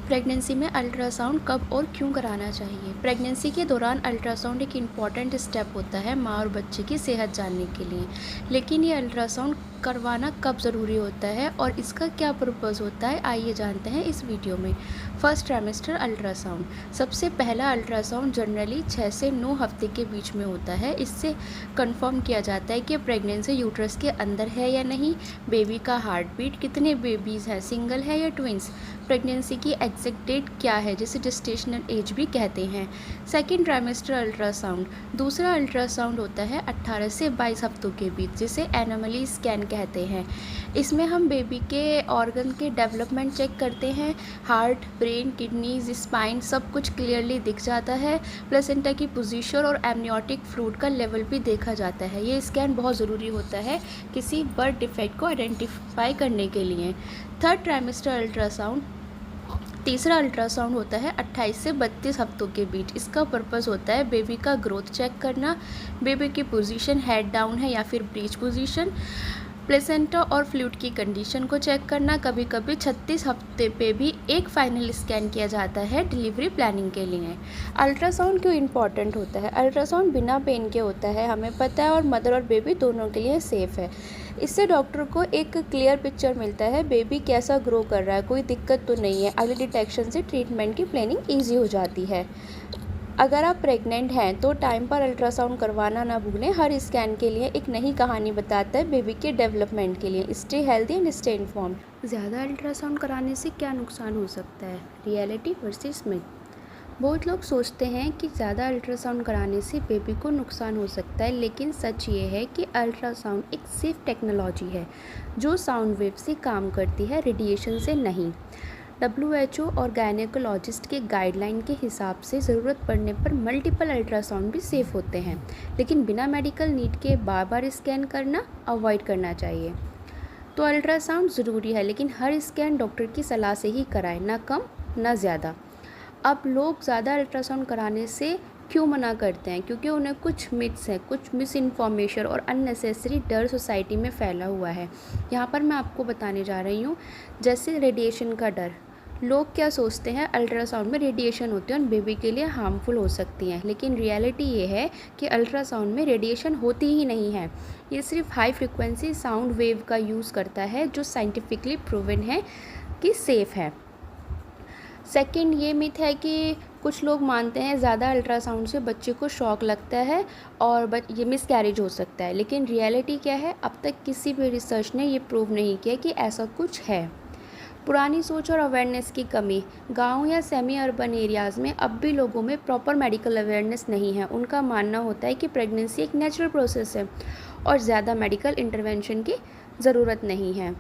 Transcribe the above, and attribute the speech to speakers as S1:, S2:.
S1: Pregnancy में ultrasound कब और क्यों कराना चाहिए? प्रेगनेंसी के दौरान अल्ट्रासाउंड एक इम्पॉर्टेंट स्टेप होता है माँ और बच्चे की सेहत जानने के लिए। लेकिन ये अल्ट्रासाउंड करवाना कब ज़रूरी होता है और इसका क्या पर्पज़ होता है, आइए जानते हैं इस वीडियो में। First trimester ultrasound. सबसे पहला अल्ट्रासाउंड जनरली 6 से 9 हफ्ते के बीच में होता है। इससे कंफर्म किया जाता है कि प्रेगनेंसी यूट्रस के अंदर है या नहीं, बेबी का हार्ट बीट, कितने बेबीज़ हैं, सिंगल है या ट्विंस, प्रेगनेंसी की एग्जैक्ट डेट क्या है जिसे जेस्टेशनल एज भी कहते हैं। Second trimester ultrasound. दूसरा अल्ट्रासाउंड होता है 18 से 22 हफ्तों के बीच, जिसे एनोमली स्कैन कहते हैं। इसमें हम बेबी के ऑर्गन के डेवलपमेंट चेक करते हैं। हार्ट, ब्रेन, किडनीज, स्पाइन सब कुछ क्लियरली दिख जाता है। प्लेसेंटा की पोजीशन और एमनियोटिक फ्लूइड का लेवल भी देखा जाता है। ये स्कैन बहुत ज़रूरी होता है किसी बर्थ डिफेक्ट को आइडेंटिफाई करने के लिए। Third trimester ultrasound. तीसरा अल्ट्रासाउंड होता है 28 से 32 हफ्तों के बीच। इसका पर्पस होता है बेबी का ग्रोथ चेक करना, बेबी की पोजीशन हेड डाउन है या फिर ब्रीच पोजीशन, प्लेसेंटा और फ्लूइड की कंडीशन को चेक करना। कभी कभी 36 हफ्ते पे भी एक फाइनल स्कैन किया जाता है डिलीवरी प्लानिंग के लिए। अल्ट्रासाउंड क्यों इम्पॉर्टेंट होता है? अल्ट्रासाउंड बिना पेन के होता है, हमें पता है, और मदर और बेबी दोनों के लिए सेफ़ है। इससे डॉक्टर को एक क्लियर पिक्चर मिलता है बेबी कैसा ग्रो कर रहा है, कोई दिक्कत तो नहीं है। अर्ली डिटेक्शन से ट्रीटमेंट की प्लानिंग ईजी हो जाती है। अगर आप प्रेग्नेंट हैं तो टाइम पर अल्ट्रासाउंड करवाना ना भूलें। हर स्कैन के लिए एक नई कहानी बताता है बेबी के डेवलपमेंट के लिए। Stay healthy and stay informed. ज़्यादा अल्ट्रासाउंड कराने से क्या नुकसान हो सकता है? Reality versus myth. बहुत लोग सोचते हैं कि ज़्यादा अल्ट्रासाउंड कराने से बेबी को नुकसान हो सकता है, लेकिन सच ये है कि अल्ट्रासाउंड एक सेफ टेक्नोलॉजी है जो साउंड वेव से काम करती है, रेडिएशन से नहीं। WHO और गायनेकोलॉजिस्ट के गाइडलाइन के हिसाब से ज़रूरत पड़ने पर मल्टीपल अल्ट्रासाउंड भी सेफ़ होते हैं, लेकिन बिना मेडिकल नीड के बार बार स्कैन करना अवॉइड करना चाहिए। तो अल्ट्रासाउंड ज़रूरी है, लेकिन हर स्कैन डॉक्टर की सलाह से ही कराएं, ना कम ना ज़्यादा। अब लोग ज़्यादा अल्ट्रासाउंड कराने से क्यों मना करते हैं? क्योंकि उन्हें कुछ मिथ्स हैं, कुछ मिस इन्फॉर्मेशन और अननेसेसरी डर सोसाइटी में फैला हुआ है। यहाँ पर मैं आपको बताने जा रही हूँ। जैसे रेडिएशन का डर। लोग क्या सोचते हैं, अल्ट्रासाउंड में रेडिएशन होती है और बेबी के लिए हार्मफुल हो सकती हैं, लेकिन रियलिटी ये है कि अल्ट्रासाउंड में रेडिएशन होती ही नहीं है। ये सिर्फ हाई फ्रिक्वेंसी साउंड वेव का यूज़ करता है, जो साइंटिफिकली प्रूवन है कि सेफ़ है। सेकंड ये मिथ है कि कुछ लोग मानते हैं ज़्यादा अल्ट्रासाउंड से बच्चे को शॉक लगता है और ये मिसकैरेज हो सकता है, लेकिन रियलिटी क्या है, अब तक किसी भी रिसर्च ने ये प्रूव नहीं किया कि ऐसा कुछ है। पुरानी सोच और अवेयरनेस की कमी। गांव या सेमी अर्बन एरियाज़ में अब भी लोगों में प्रॉपर मेडिकल अवेयरनेस नहीं है। उनका मानना होता है कि प्रेगनेंसी एक नेचुरल प्रोसेस है और ज़्यादा मेडिकल इंटरवेंशन की ज़रूरत नहीं है।